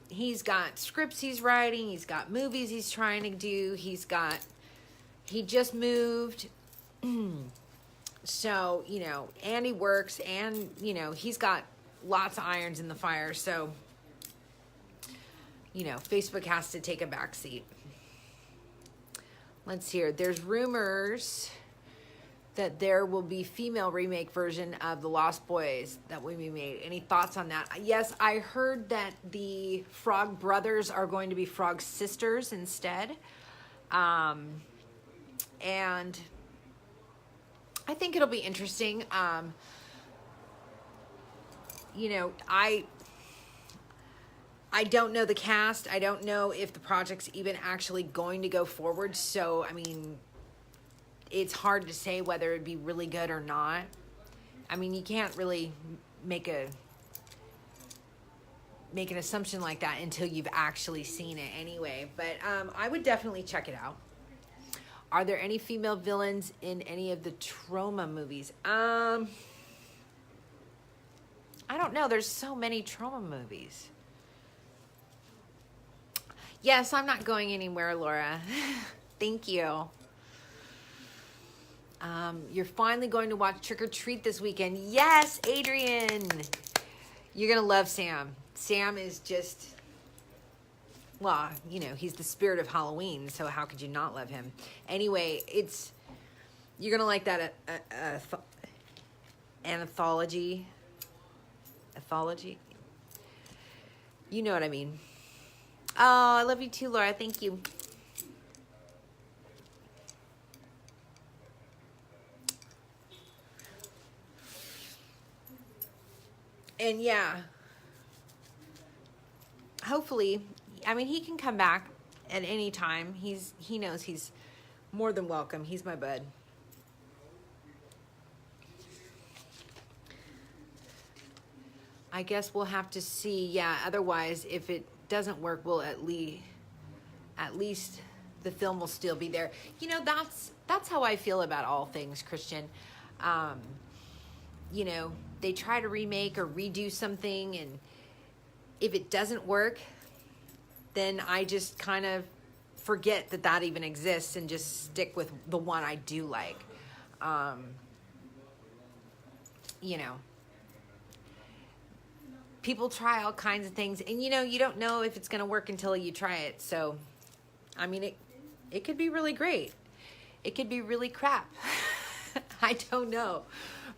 A: he's got scripts he's writing, he's got movies he's trying to do, he just moved. So, and he works, and, he's got lots of irons in the fire, so, Facebook has to take a back seat. Let's hear. There's rumors that there will be female remake version of The Lost Boys that will be made. Any thoughts on that? Yes, I heard that the Frog Brothers are going to be Frog Sisters instead. And I think it'll be interesting. I don't know the cast. I don't know if the project's even actually going to go forward. So, it's hard to say whether it'd be really good or not. I mean, you can't really make an assumption like that until you've actually seen it anyway. But I would definitely check it out. Are there any female villains in any of the Trauma movies? I don't know. There's so many Trauma movies. Yes, I'm not going anywhere, Laura. Thank you. You're finally going to watch Trick or Treat this weekend. Yes, Adrian. You're going to love Sam. Sam is just, well, you know, he's the spirit of Halloween, so how could you not love him? Anyway, you're going to like that anthology. Anthology? You know what I mean. Oh, I love you too, Laura. Thank you. And yeah, hopefully, I mean, he can come back at any time. He knows he's more than welcome. He's my bud. I guess we'll have to see. Yeah, otherwise, if it doesn't work, we'll at least the film will still be there. You know, that's how I feel about all things Christian. You know, they try to remake or redo something, and if it doesn't work, then I just kind of forget that even exists and just stick with the one I do like. You know, people try all kinds of things, and you know, you don't know if it's going to work until you try it. So, I mean, it could be really great. It could be really crap. I don't know.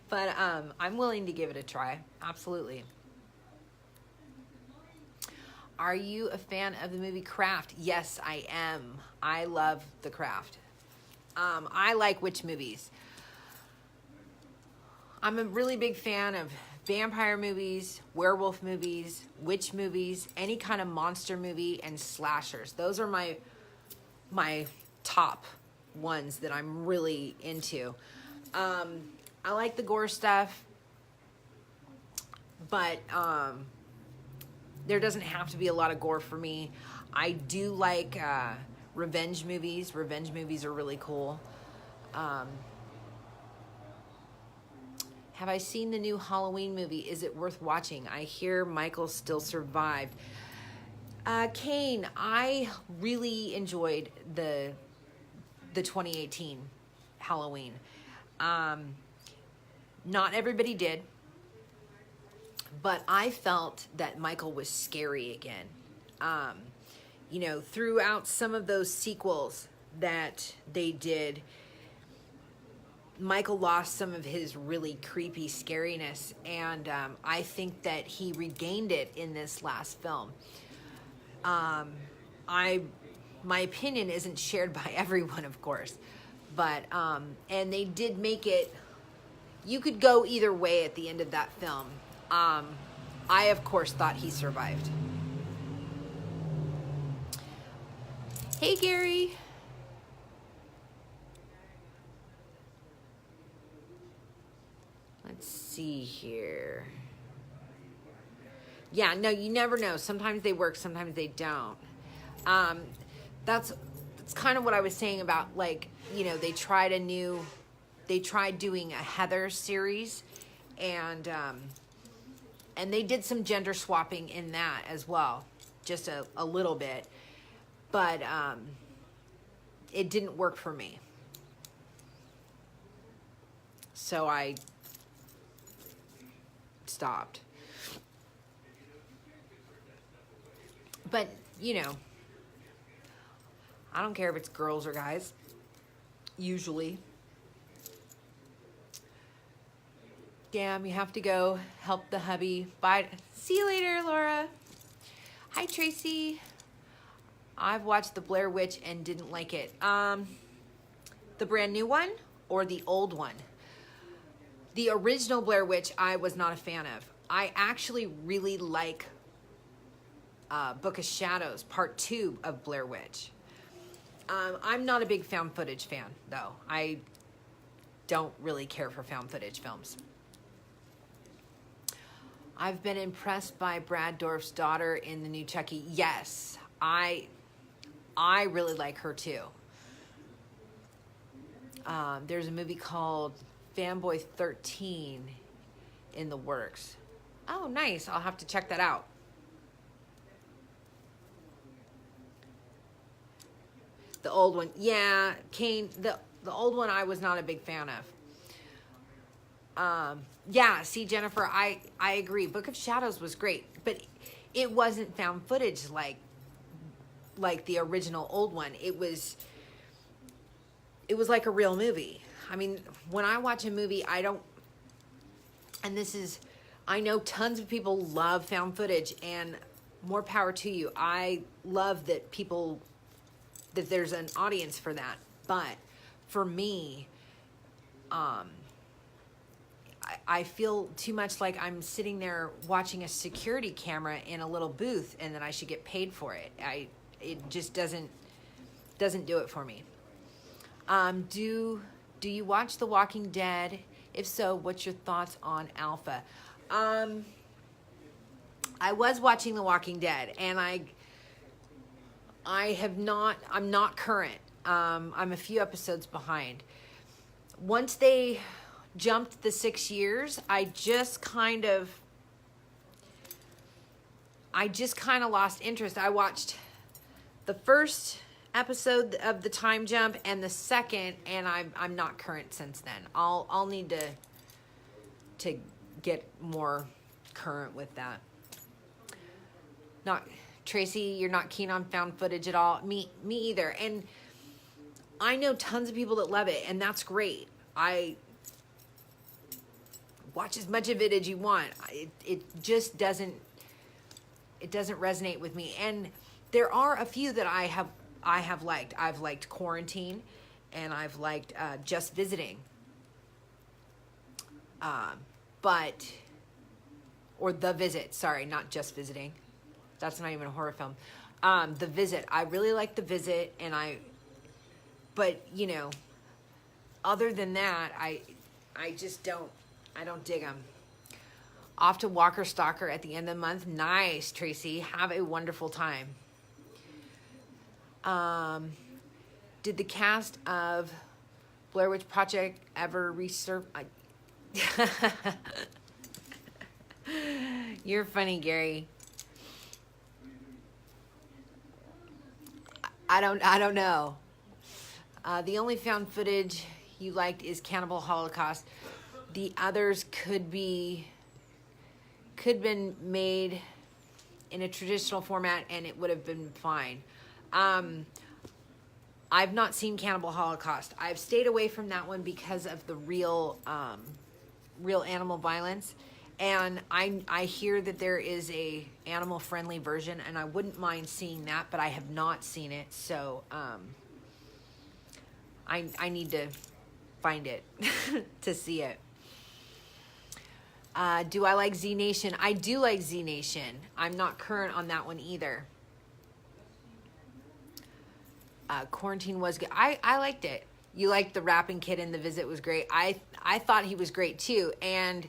A: But I'm willing to give it a try. Absolutely. Are you a fan of the movie Craft? Yes, I am. I love The Craft. I like witch movies. I'm a really big fan of vampire movies, werewolf movies, witch movies, any kind of monster movie, and slashers. Those are my top ones that I'm really into. I like the gore stuff, but there doesn't have to be a lot of gore for me. I do like revenge movies. Revenge movies are really cool. Have I seen the new Halloween movie? Is it worth watching? I hear Michael still survived. Kane, I really enjoyed the 2018 Halloween. Not everybody did, but I felt that Michael was scary again. You know, throughout some of those sequels that they did, Michael lost some of his really creepy scariness, and I think that he regained it in this last film. My opinion isn't shared by everyone, of course, but and they did make it. You could go either way at the end of that film. I, of course, thought he survived. Hey, Gary. Let's see here. Yeah, no, you never know. Sometimes they work, sometimes they don't. That's kind of what I was saying about, like, you know, they tried doing a Heather series, and they did some gender swapping in that as well, just a little bit, but it didn't work for me, so I stopped. But you know, I don't care if it's girls or guys, usually. Damn, you have to go help the hubby. Bye. See you later, Laura. Hi, Tracy. I've watched The Blair Witch and didn't like it. The brand new one or the old one? The original Blair Witch I was not a fan of. I actually really like Book of Shadows, Part 2 of Blair Witch. I'm not a big found footage fan, though. I don't really care for found footage films. I've been impressed by Brad Dourif's daughter in the new Chucky. Yes, I really like her too. There's a movie called Fanboy 13 in the works. Oh, nice. I'll have to check that out. The old one. Yeah, Kane, the old one I was not a big fan of. Yeah, see, Jennifer, I agree. Book of Shadows was great, but it wasn't found footage like the original old one. It was like a real movie. I mean, when I watch a movie, I know tons of people love found footage, and more power to you. I love that there's an audience for that. But for me, I feel too much like I'm sitting there watching a security camera in a little booth, and then I should get paid for it. It just doesn't do it for me. Do you watch The Walking Dead? If so, what's your thoughts on Alpha? I was watching The Walking Dead, and I'm not current. I'm a few episodes behind. Once they jumped the 6 years, I just kind of lost interest. I watched the first episode of the time jump and the second, and I'm not current since then. I'll need to get more current with that. Not Tracy, you're not keen on found footage at all. Me either. And I know tons of people that love it, and that's great. I watch as much of it as you want. It just doesn't resonate with me. And there are a few that I have liked. I've liked Quarantine, and I've liked Just Visiting. Or The Visit. Sorry, not Just Visiting. That's not even a horror film. The Visit. I really like The Visit, but you know, other than that, I just don't dig them. Off to Walker Stalker at the end of the month. Nice, Tracy. Have a wonderful time. Did the cast of Blair Witch Project ever resurface? You're funny, Gary. I don't know. The only found footage you liked is Cannibal Holocaust. The others could been made in a traditional format, and it would have been fine. I've not seen Cannibal Holocaust. I've stayed away from that one because of the real animal violence. And I hear that there is a animal-friendly version, and I wouldn't mind seeing that, but I have not seen it, so I need to find it to see it. Do I like Z Nation? I do like Z Nation. I'm not current on that one either. Quarantine was good. I liked it. You liked the rapping kid in The Visit was great. I thought he was great too. And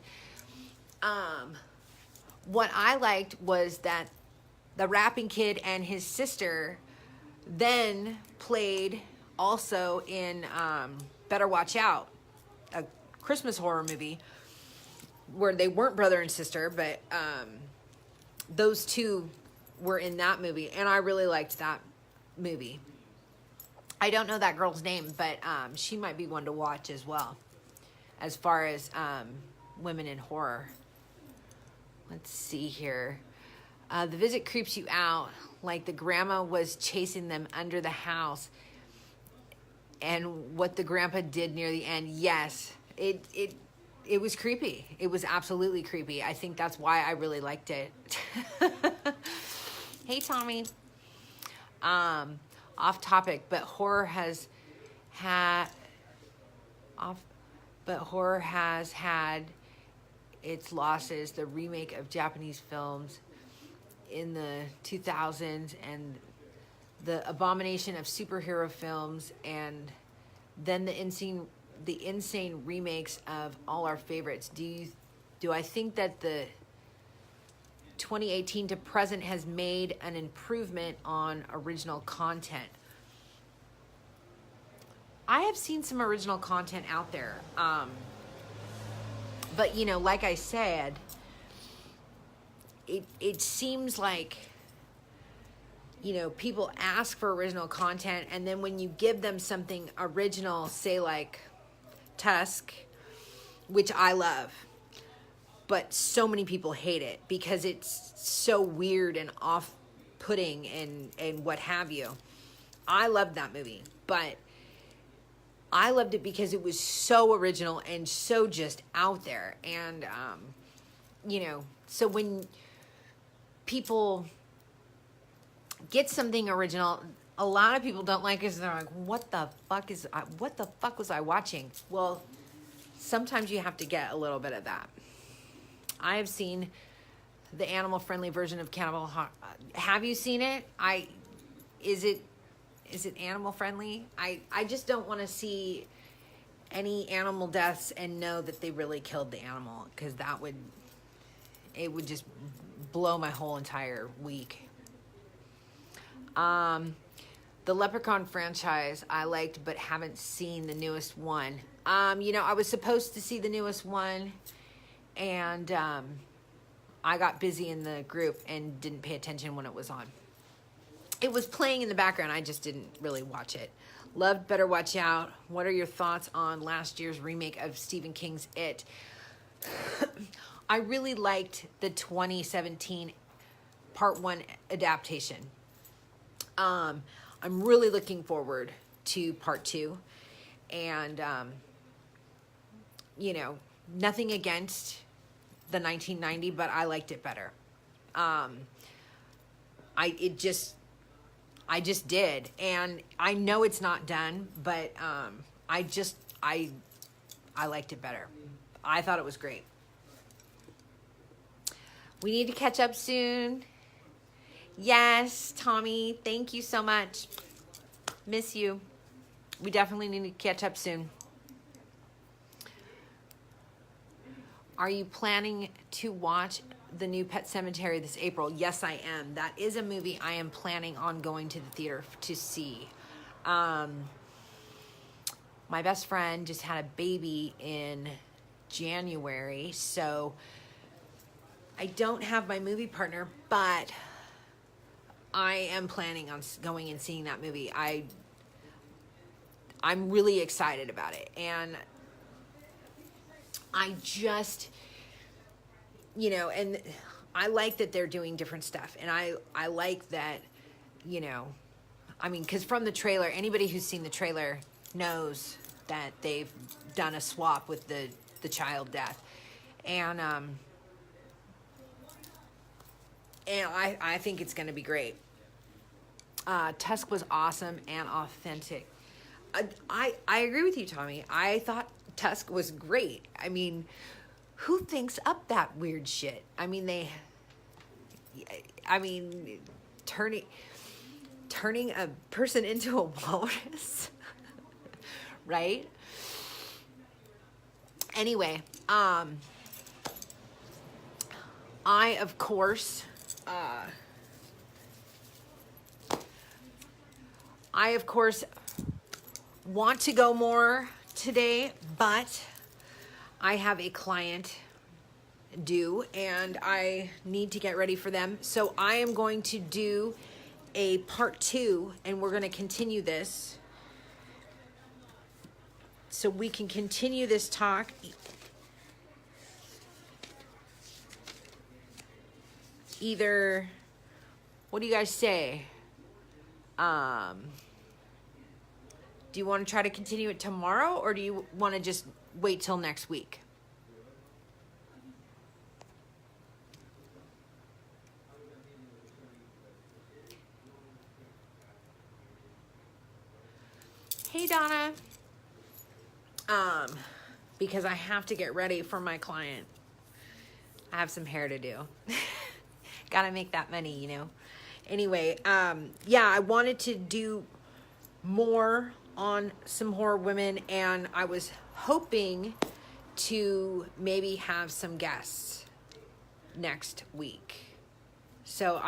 A: what I liked was that the rapping kid and his sister then played also in Better Watch Out, a Christmas horror movie where they weren't brother and sister, but those two were in that movie, and I really liked that movie. I don't know that girl's name, but she might be one to watch as well, as far as women in horror. Let's see here. The Visit creeps you out, like the grandma was chasing them under the house, and what the grandpa did near the end. Yes, it was creepy. It was absolutely creepy. I think that's why I really liked it. Hey, Tommy. Off topic, but horror has had its losses. The remake of Japanese films in the 2000s, and the abomination of superhero films, and then the insane remakes of all our favorites. Do I think that the 2018 to present has made an improvement on original content. I have seen some original content out there. But, you know, like I said, it seems like, you know, people ask for original content, and then when you give them something original, say like Tusk, which I love, but so many people hate it because it's so weird and off-putting and what have you. I loved that movie, but I loved it because it was so original and so just out there. And, you know, so when people get something original, a lot of people don't like it. They're like, what the fuck was I watching? Well, sometimes you have to get a little bit of that. I have seen the animal-friendly version of Cannibal Holocaust. Have you seen it? Is it animal-friendly? I just don't want to see any animal deaths and know that they really killed the animal, because it would just blow my whole entire week. The Leprechaun franchise I liked, but haven't seen the newest one. You know, I was supposed to see the newest one, and I got busy in the group and didn't pay attention when it was on. It was playing in the background. I just didn't really watch it. Loved Better Watch Out. What are your thoughts on last year's remake of Stephen King's It? I really liked the 2017 Part 1 adaptation. I'm really looking forward to Part 2. And, you know, nothing against the 1990, but I liked it better. I just did. And I know it's not done, but I liked it better. I thought it was great. We need to catch up soon. Yes, Tommy, thank you so much. Miss you. We definitely need to catch up soon. Are you planning to watch the new Pet Sematary this April? Yes, I am. That is a movie I am planning on going to the theater to see. My best friend just had a baby in January, so I don't have my movie partner, but I am planning on going and seeing that movie. I'm really excited about it, and I just, you know, and I like that they're doing different stuff, and I like that, you know, I mean, because from the trailer, anybody who's seen the trailer knows that they've done a swap with the child death, and I think it's going to be great. Tusk was awesome and authentic. I agree with you, Tommy. I thought Tusk was great. I mean, who thinks up that weird shit? I mean, turning a person into a walrus, right? Anyway, I of course want to go more today, but I have a client due and I need to get ready for them. So I am going to do a part 2, and we're going to continue this so we can continue this talk. Either, what do you guys say? Do you want to try to continue it tomorrow, or do you want to just wait till next week? Hey, Donna. Because I have to get ready for my client. I have some hair to do. Gotta make that money, you know. Anyway, yeah, I wanted to do more on some horror women, and I was hoping to maybe have some guests next week. So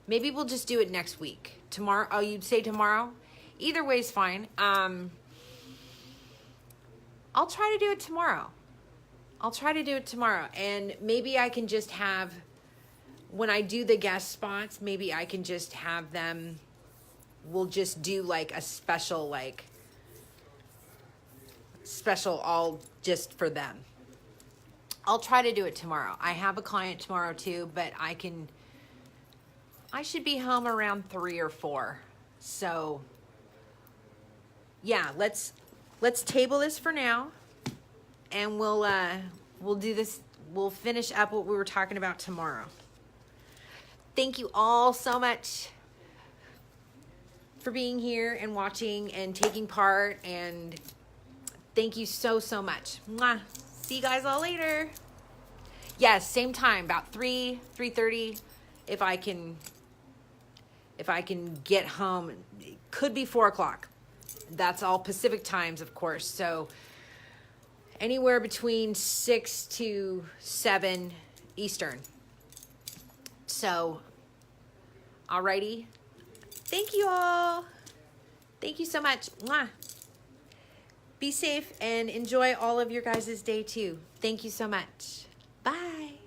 A: maybe we'll just do it next week. Tomorrow, oh, you'd say tomorrow? Either way is fine. I'll try to do it tomorrow. And maybe I can just have, when I do the guest spots, maybe I can just have them, we'll just do like a special all just for them. I'll try to do it tomorrow. I have a client tomorrow too, but I should be home around 3 or 4. So yeah, let's table this for now, and we'll do this. We'll finish up what we were talking about tomorrow. Thank you all so much for being here and watching and taking part, and thank you so much. Mwah. See you guys all later. Yes, same time, about 3:30, if I can get home. It could be 4 o'clock. That's all Pacific times, of course. So anywhere between 6 to 7 Eastern. So, alrighty. Thank you all. Thank you so much. Mwah. Be safe and enjoy all of your guys' day too. Thank you so much. Bye.